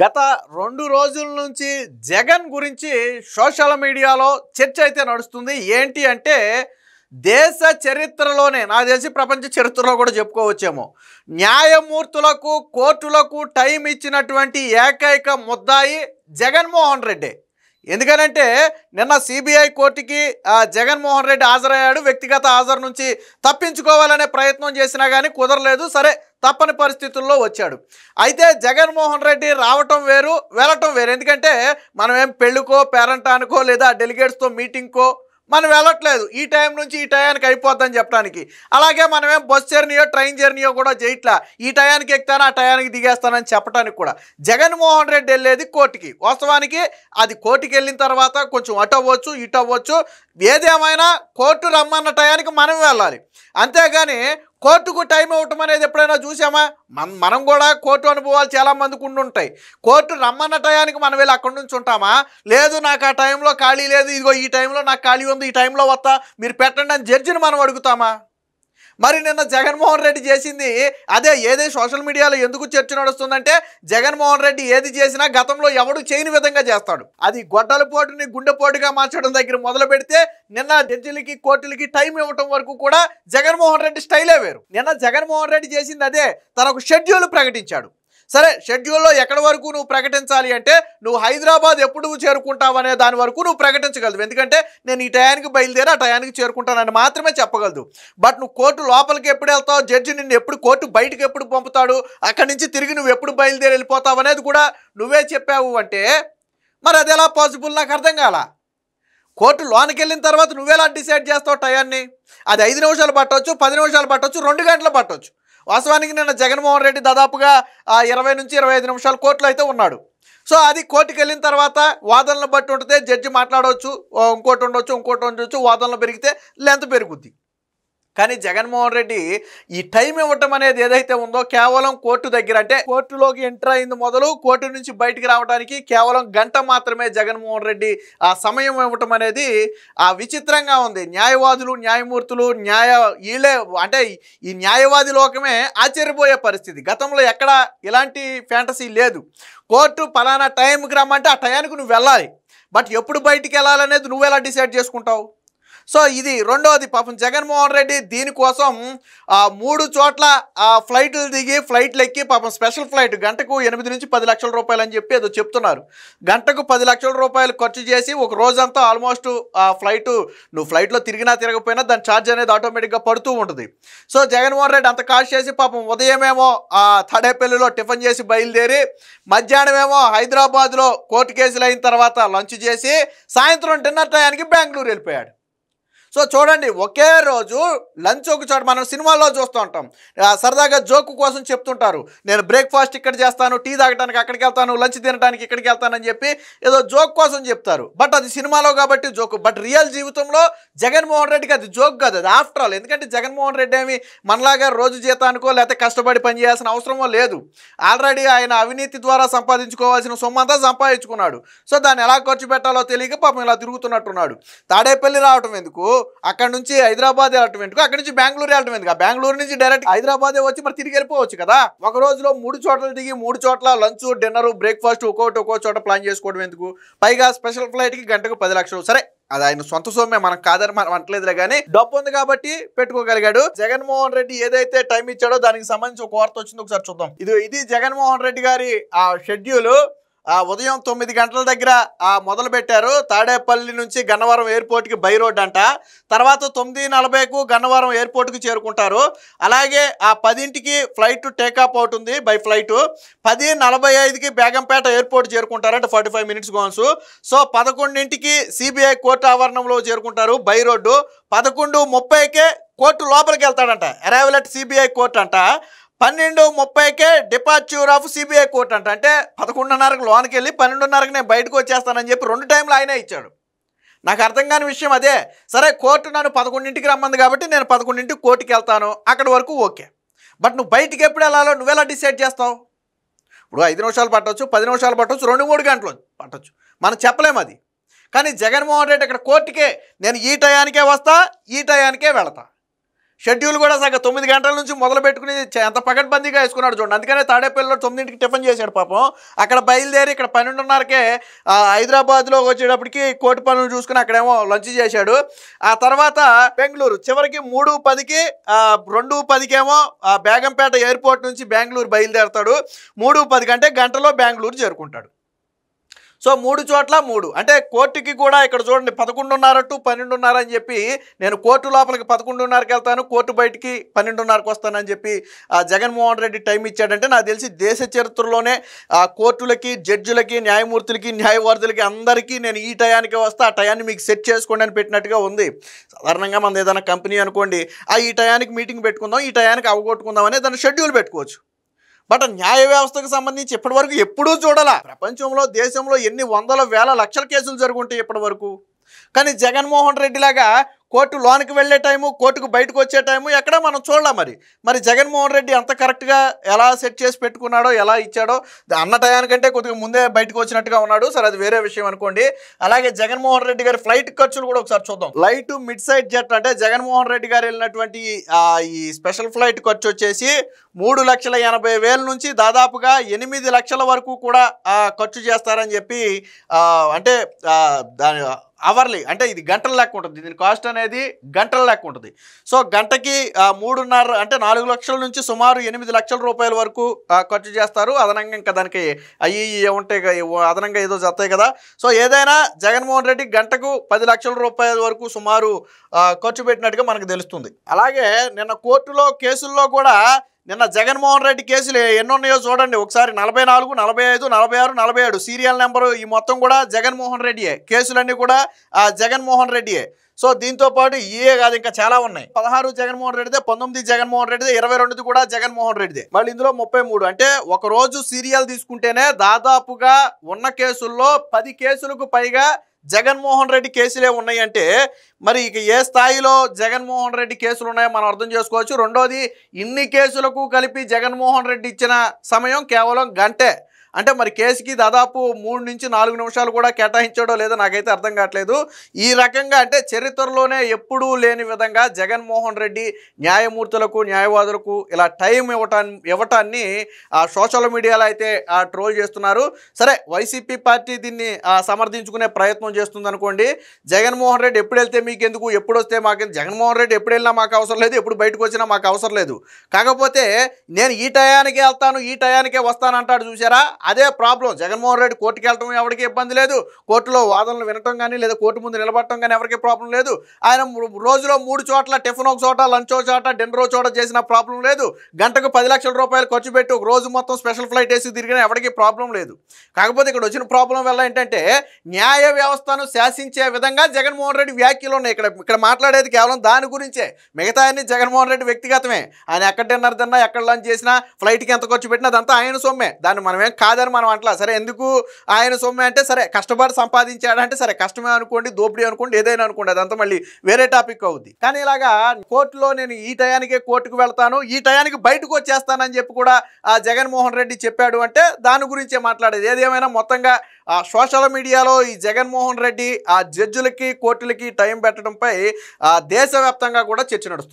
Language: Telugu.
గత 2 రోజుల నుంచి జగన్ గురించి సోషల్ మీడియాలో చర్చ అయితే నడుస్తుంది. ఏంటి అంటే దేశ చరిత్రలోనే నాకు తెలిసి ప్రపంచ చరిత్రలో కూడా చెప్పుకోవచ్చేమో, న్యాయమూర్తులకు కోర్టులకు టైం ఇచ్చినటువంటి ఏకైక ముద్దాయి జగన్మోహన్ రెడ్డి. ఎందుకనంటే నిన్న సిబిఐ కోర్టుకి జగన్మోహన్ రెడ్డి హాజరయ్యాడు. వ్యక్తిగత హాజరు నుంచి తప్పించుకోవాలనే ప్రయత్నం చేసినా కానీ కుదరలేదు. సరే, తప్పని పరిస్థితుల్లో వచ్చాడు. అయితే జగన్మోహన్ రెడ్డి రావటం వేరు, వెళ్ళటం వేరు. ఎందుకంటే మనం ఏం పెళ్ళికో పేరంటానికో లేదా డెలిగేట్స్తో మీటింగ్కో మనం వెళ్ళట్లేదు. ఈ టైం నుంచి ఈ టయానికి అయిపోద్దని చెప్పడానికి. అలాగే మనమేం బస్ జర్నీయో ట్రైన్ జర్నీయో కూడా చేయట్లా. ఈ టయానికి ఎక్కుతాను, ఆ టయానికి దిగేస్తానని చెప్పడానికి కూడా. జగన్మోహన్ రెడ్డి వెళ్ళేది కోర్టుకి. వాస్తవానికి అది కోర్టుకి వెళ్ళిన తర్వాత కొంచెం అటు అవ్వచ్చు ఇటు అవ్వచ్చు, ఏదేమైనా కోర్టు రమ్మన్న టయానికి మనం వెళ్ళాలి. అంతేగాని కోర్టుకు టైం ఇవ్వటం అనేది ఎప్పుడైనా చూసామా? మనం కూడా కోర్టు అనుభవాలు చాలామందికి ఉండుంటాయి. కోర్టు రమ్మన్న టయానికి మనం వెళ్ళి అక్కడి నుంచి ఉంటామా? లేదు, నాకు ఆ టైంలో ఖాళీ లేదు, ఇదిగో ఈ టైంలో నాకు ఖాళీ ఉంది, ఈ టైంలో వస్తా, మీరు పెట్టండి అని జడ్జిని మనం అడుగుతామా? మరి నిన్న జగన్మోహన్ రెడ్డి చేసింది అదే. ఏదే సోషల్ మీడియాలో ఎందుకు చర్చ నడుస్తుందంటే జగన్మోహన్ రెడ్డి ఏది చేసినా గతంలో ఎవడు చేయని విధంగా చేస్తాడు. అది గొడ్డల పోటుని గుండెపోటుగా మార్చడం దగ్గర మొదలు పెడితే నిన్న జడ్జిలకి కోర్టులకి టైం ఇవ్వటం వరకు కూడా జగన్మోహన్ రెడ్డి స్టైలే వేరు. నిన్న జగన్మోహన్ రెడ్డి చేసింది అదే. తనకు షెడ్యూల్ ప్రకటించాడు. సరే, షెడ్యూల్లో ఎక్కడి వరకు నువ్వు ప్రకటించాలి అంటే నువ్వు హైదరాబాద్ ఎప్పుడు చేరుకుంటావు అనే దాని వరకు నువ్వు ప్రకటించగలదు. ఎందుకంటే నేను ఈ టయానికి బయలుదేరి ఆ టయానికి చేరుకుంటానని మాత్రమే చెప్పగలదు. బట్ నువ్వు కోర్టు లోపలికి ఎప్పుడు వెళ్తావు, జడ్జి నిన్ను ఎప్పుడు కోర్టు బయటకు ఎప్పుడు పంపుతాడు, అక్కడి నుంచి తిరిగి నువ్వు ఎప్పుడు బయలుదేరి వెళ్ళిపోతావు అనేది కూడా నువ్వే చెప్పావు అంటే మరి అది ఎలా పాసిబుల్? నాకు అర్థం కాల. కోర్టు లోనికి వెళ్ళిన తర్వాత నువ్వెలా డిసైడ్ చేస్తావు టయాన్ని? అది 5 నిమిషాలు పట్టవచ్చు, 10 నిమిషాలు పట్టవచ్చు, 2 గంటలు పట్టవచ్చు. వాస్తవానికి నిన్న జగన్మోహన్ రెడ్డి దాదాపుగా 20 నుంచి 25 నిమిషాలు కోర్టులో అయితే ఉన్నాడు. సో అది కోర్టుకు వెళ్ళిన తర్వాత వాదనలు బట్టి ఉంటుంది. జడ్జి మాట్లాడవచ్చు, ఇంకోటి ఉండొచ్చు, వాదనలు పెరిగితే లెంత్ పెరుగుద్ది. కానీ జగన్మోహన్ రెడ్డి ఈ టైం ఇవ్వటం అనేది ఏదైతే ఉందో కేవలం కోర్టు దగ్గర, అంటే కోర్టులోకి ఎంటర్ అయింది మొదలు కోర్టు నుంచి బయటికి రావడానికి కేవలం గంట మాత్రమే జగన్మోహన్ రెడ్డి ఆ సమయం ఇవ్వటం అనేది విచిత్రంగా ఉంది. న్యాయవాదులు, న్యాయమూర్తులు, వీళ్ళే అంటే ఈ న్యాయవాది లోకమే ఆశ్చర్యపోయే పరిస్థితి. గతంలో ఎక్కడ ఇలాంటి ఫ్యాంటసీ లేదు. కోర్టు పలానా టైంకి రమ్మంటే ఆ టయానికి నువ్వు వెళ్ళాలి. బట్ ఎప్పుడు బయటికి వెళ్ళాలనేది నువ్వు ఎలా డిసైడ్ చేసుకుంటావు? సో ఇది రెండోది. పాపం జగన్మోహన్ రెడ్డి దీనికోసం 3 చోట్ల ఫ్లైట్లు దిగి ఫ్లైట్లు ఎక్కి, పాపం స్పెషల్ ఫ్లైట్ గంటకు 8 నుంచి 10 లక్షల రూపాయలు అని చెప్పి ఏదో చెప్తున్నారు. గంటకు 10 లక్షల రూపాయలు ఖర్చు చేసి ఒక రోజంతా ఆల్మోస్ట్ నువ్వు ఫ్లైట్లో తిరిగినా తిరగకపోయినా దాని ఛార్జ్ అనేది ఆటోమేటిక్గా పడుతూ ఉంటుంది. సో జగన్మోహన్ రెడ్డి అంత కాస్ట్ చేసి పాపం ఉదయమేమో తాడేపల్లిలో టిఫిన్ చేసి బయలుదేరి, మధ్యాహ్నమేమో హైదరాబాద్లో కోర్టు కేసులు అయిన తర్వాత లంచ్ చేసి, సాయంత్రం డిన్నర్ టయానికి బెంగళూరు వెళ్ళిపోయాడు. సో చూడండి, ఒకే రోజు లంచ్ ఒక చోట మనం సినిమాల్లో చూస్తూ ఉంటాం. సరదాగా జోకు కోసం చెప్తుంటారు, నేను బ్రేక్ఫాస్ట్ ఇక్కడ చేస్తాను, టీ తాగడానికి అక్కడికి వెళ్తాను, లంచ్ తినడానికి ఇక్కడికి వెళ్తానని చెప్పి ఏదో జోక్ కోసం చెప్తారు. బట్ అది సినిమాలో కాబట్టి జోకు. బట్ రియల్ జీవితంలో జగన్మోహన్ రెడ్డికి అది జోక్ కాదు, అది ఆఫ్టర్ ఆల్. ఎందుకంటే జగన్మోహన్ రెడ్డి ఏమి మనలాగా రోజు జీతానికో లేకపోతే కష్టపడి పనిచేయాల్సిన అవసరమో లేదు. ఆల్రెడీ ఆయన అవినీతి ద్వారా సంపాదించుకోవాల్సిన సొమ్మంతా సంపాదించుకున్నాడు. సో దాన్ని ఎలా ఖర్చు పెట్టాలో తెలియక పాపం ఇలా తిరుగుతున్నట్టున్నాడు. తాడేపల్లి రావటం ఎందుకు, అక్కడ నుంచి హైదరాబాద్ వెళ్ళటం ఎందుకు, అక్కడి నుంచి బెంగళూరు వెళ్ళటం ఎందుకు? బెంగళూరు నుంచి డైరెక్ట్ హైదరాబాదే వచ్చి మరి తిరిగి వెళ్ళిపోవచ్చు కదా. ఒక రోజులో 3 చోట్ల దిగి 3 చోట్ల లంచ్, డిన్నర్, బ్రేక్ఫాస్ట్ ఒక్కో చోట ప్లాన్ చేసుకోవడం ఎందుకు? పైగా స్పెషల్ ఫ్లైట్కి గంటకు 10 లక్షలు. సరే, అది ఆయన సొంత సొమ్మే, మనం కాదని మనం అంటలేదులే. కానీ డబ్బు ఉంది కాబట్టి పెట్టుకోగలిగాడు. జగన్మోహన్ రెడ్డి ఏదైతే టైం ఇచ్చాడో దానికి సంబంధించి ఒక వార్త వచ్చింది, ఒకసారి చూద్దాం. ఇది జగన్మోహన్ రెడ్డి గారి షెడ్యూల్. ఉదయం 9 గంటల దగ్గర మొదలు పెట్టారు. తాడేపల్లి నుంచి గన్నవరం ఎయిర్పోర్ట్కి బై రోడ్ అంట. తర్వాత 9:40కు గన్నవరం ఎయిర్పోర్ట్కి చేరుకుంటారు. అలాగే 10ంటికి ఫ్లైట్ టేకాఫ్ అవుతుంది బై ఫ్లైట్. 10:45కి బేగంపేట ఎయిర్పోర్ట్ చేరుకుంటారు, అంటే 45 మినిట్స్ గోన్స్. సో 11ంటికి సిబిఐ కోర్టు ఆవరణంలో చేరుకుంటారు బై రోడ్డు. 11:30కే కోర్టు లోపలికి వెళ్తాడంట. అరైవల్ అట్ సిబిఐ కోర్ట్ అంట. 12:30కే డిపార్చర్ ఆఫ్ సిబిఐ కోర్ట్ అంట. అంటే 11:30కు లోనికి వెళ్ళి 12:30కి నేను బయటకు వచ్చేస్తానని చెప్పి 2 టైంలు ఆయనే ఇచ్చాడు. నాకు అర్థం కాని విషయం అదే. సరే, కోర్టు నన్ను 11ంటికి రమ్మంది కాబట్టి నేను 11ంటికి కోర్టుకి వెళ్తాను, అక్కడి వరకు ఓకే. బట్ నువ్వు బయటికి ఎప్పుడు వెళ్ళాలో నువ్వెలా డిసైడ్ చేస్తావు? ఇప్పుడు 5 నిమిషాలు పట్టవచ్చు, 10 నిమిషాలు పట్టవచ్చు, 2-3 గంటలు పట్టవచ్చు, మనం చెప్పలేము అది. కానీ జగన్మోహన్ రెడ్డి అక్కడ కోర్టుకే నేను ఈ టయానికే వస్తా, ఈ టయానికే వెళతా. షెడ్యూల్ కూడా సగం 9 గంటల నుంచి మొదలు పెట్టుకుని ఎంత పకడ్బందీగా వేసుకున్నాడు చూడండి. అందుకనే తాడేపల్లిలో 9ంటికి టిఫిన్ చేశాడు పాపం. అక్కడ బయలుదేరి ఇక్కడ 12:30కే హైదరాబాద్లో వచ్చేటప్పటికి కోటి పనులు చూసుకుని అక్కడేమో లంచ్ చేశాడు. ఆ తర్వాత బెంగళూరు చివరికి 3:10కి 2:10కేమో బేగంపేట ఎయిర్పోర్ట్ నుంచి బెంగళూరు బయలుదేరతాడు. 3:10 అంటే గంటలో బెంగళూరు చేరుకుంటాడు. సో 3 చోట్ల 3 అంటే కోర్టుకి కూడా ఇక్కడ చూడండి 11:30 to 12:30 అని చెప్పి నేను కోర్టు లోపలికి 11:30కి వెళ్తాను, కోర్టు బయటికి 12:30కి వస్తానని చెప్పి జగన్మోహన్ రెడ్డి టైం ఇచ్చాడంటే నాకు తెలిసి దేశ చరిత్రలోనే కోర్టులకి, జడ్జిలకి, న్యాయమూర్తులకి, న్యాయవాదులకి అందరికీ నేను ఈ టయానికి వస్తా, ఆ టయాన్ని మీకు సెట్ చేసుకోండి అని పెట్టినట్టుగా ఉంది. సాధారణంగా మనది ఏదైనా కంపెనీ అనుకోండి, ఈ టయానికి మీటింగ్ పెట్టుకుందాం, ఈ టయానికి అవగొట్టుకుందాం అనే దాన్ని షెడ్యూల్ పెట్టుకోవచ్చు. బట్ న్యాయ వ్యవస్థకు సంబంధించి ఇప్పటివరకు ఎప్పుడూ చూడాలా. ప్రపంచంలో దేశంలో ఎన్ని వందల వేల లక్షల కేసులు జరుగుంటాయి ఇప్పటి వరకు. కానీ జగన్మోహన్ రెడ్డి లాగా కోర్టు లోనికి వెళ్ళే టైము, కోర్టుకు బయటకు వచ్చే టైము ఎక్కడ మనం చూడలేం. మరి జగన్మోహన్ రెడ్డి అంత కరెక్ట్గా ఎలా సెట్ చేసి పెట్టుకున్నాడో, ఎలా ఇచ్చాడో, అన్న టయానికంటే కొద్దిగా ముందే బయటకు వచ్చినట్టుగా ఉన్నాడు. సరే అది వేరే విషయం అనుకోండి. అలాగే జగన్మోహన్ రెడ్డి గారి ఫ్లైట్ ఖర్చులు కూడా ఒకసారి చూద్దాం. ఫ్లైట్ మిడ్ సైడ్ జెట్ అంటే జగన్మోహన్ రెడ్డి గారు వెళ్ళినటువంటి ఈ స్పెషల్ ఫ్లైట్ ఖర్చు వచ్చేసి 3,80,000 నుంచి దాదాపుగా 8 లక్షల వరకు కూడా ఖర్చు చేస్తారని చెప్పి అంటే దాని అవర్లీ అంటే ఇది గంటల లెక్క ఉంటుంది. దీని కాస్ట్ అనేది గంటల లెక్క ఉంటుంది. సో గంటకి 3.5 అంటే 4 లక్షల నుంచి సుమారు 8 లక్షల రూపాయల వరకు ఖర్చు చేస్తారు. అదనంగా ఇంకా దానికి ఏముంటాయి, అదనంగా ఏదో చేస్తాయి కదా. సో ఏదైనా జగన్మోహన్ రెడ్డి గంటకు 10 లక్షల రూపాయల వరకు సుమారు ఖర్చు పెట్టినట్టుగా మనకు తెలుస్తుంది. అలాగే నిన్న కోర్టులో కేసుల్లో కూడా నిన్న జగన్మోహన్ రెడ్డి కేసులు ఎన్ని ఉన్నాయో చూడండి ఒకసారి. 44, 45, 46, 47 సీరియల్ నెంబరు ఈ మొత్తం కూడా జగన్మోహన్ రెడ్డియే. కేసులన్నీ కూడా జగన్మోహన్ రెడ్డియే. సో దీంతో పాటు ఇయే కాదు, ఇంకా చాలా ఉన్నాయి. 16 జగన్మోహన్ రెడ్డిదే, 19 జగన్మోహన్ రెడ్డిదే, 22 కూడా జగన్మోహన్ రెడ్డిదే. మళ్ళీ ఇందులో 33 అంటే ఒక రోజు సీరియల్ తీసుకుంటేనే దాదాపుగా ఉన్న కేసుల్లో 10 కేసులకు పైగా జగన్మోహన్ రెడ్డి కేసులే ఉన్నాయంటే మరి ఇక ఏ స్థాయిలో జగన్మోహన్ రెడ్డి కేసులు ఉన్నాయో మనం అర్థం చేసుకోవచ్చు. రెండోది, ఇన్ని కేసులకు కలిపి జగన్మోహన్ రెడ్డి ఇచ్చిన సమయం కేవలం గంటే. అంటే మరి కేసుకి దాదాపు 3 నుంచి 4 నిమిషాలు కూడా కేటాయించాడో లేదో నాకైతే అర్థం కావట్లేదు. ఈ రకంగా అంటే చరిత్రలోనే ఎప్పుడూ లేని విధంగా జగన్మోహన్ రెడ్డి న్యాయమూర్తులకు, న్యాయవాదులకు ఇలా టైం ఇవ్వటాన్ని సోషల్ మీడియాలో అయితే ట్రోల్ చేస్తున్నారు. సరే వైసీపీ పార్టీ దీన్ని సమర్థించుకునే ప్రయత్నం చేస్తుంది అనుకోండి. జగన్మోహన్ రెడ్డి ఎప్పుడు వెళ్తే మీకెందుకు, ఎప్పుడు వస్తే మాకెందుకు, జగన్మోహన్ రెడ్డి ఎప్పుడు వెళ్ళినా మాకు అవసరం లేదు, ఎప్పుడు బయటకు వచ్చినా మాకు అవసరం లేదు. కాకపోతే నేను ఈ టయానికే వెళ్తాను, ఈ టయానికే వస్తాను అంటాడు చూసారా, అదే ప్రాబ్లం. జగన్మోహన్ రెడ్డి కోర్టుకి వెళ్ళటం ఎవరికి ఇబ్బంది లేదు, కోర్టులో వాదనలు వినటం కానీ లేదా కోర్టు ముందు నిలబడటం కానీ ఎవరికి ప్రాబ్లం లేదు. ఆయన రోజులో 3 చోట్ల టిఫిన్ ఒక చోట, లంచ్ ఒక చోట, డిన్నర్ ఒక చోట చేసిన ప్రాబ్లం లేదు. గంటకు 10 లక్షల రూపాయలు ఖర్చు పెట్టి ఒక రోజు మొత్తం స్పెషల్ ఫ్లైట్ వేసి తిరిగినా ఎవరికి ప్రాబ్లం లేదు. కాకపోతే ఇక్కడ వచ్చిన ప్రాబ్లం వల్ల ఏంటంటే న్యాయ వ్యవస్థను శాసించే విధంగా జగన్మోహన్ రెడ్డి వ్యాఖ్యలు ఉన్నాయి. ఇక్కడ మాట్లాడేది కేవలం దాని గురించే. మిగతా అన్ని జగన్మోహన్ రెడ్డి వ్యక్తిగతమే. ఆయన ఎక్కడ డిన్నర్ తిన్నా, ఎక్కడ లంచ్ చేసినా, ఫ్లైట్కి ఎంత ఖర్చు పెట్టినా అదంతా ఆయన సొమ్మే. దాన్ని మనమేం కాదని మనం అట్లా. సరే ఎందుకు ఆయన సొమ్మే అంటే సరే కష్టపడి సంపాదించాడంటే సరే కష్టమే అనుకోండి, దోపిడీ అనుకోండి, ఏదైనా అనుకోండి, అదంతా మళ్ళీ వేరే టాపిక్ అవుద్ది. కానీ ఇలాగా కోర్టులో నేను ఈ టయానికే కోర్టుకు వెళ్తాను, ఈ టయానికి బయటకు వచ్చేస్తానని చెప్పి కూడా జగన్మోహన్ రెడ్డి చెప్పాడు అంటే దాని గురించే మాట్లాడేది. ఏదేమైనా మొత్తంగా సోషల్ మీడియాలో ఈ జగన్మోహన్ రెడ్డి జడ్జిలకి, కోర్టులకి టైం పెట్టడంపై దేశవ్యాప్తంగా కూడా చర్చ నడుస్తుంది.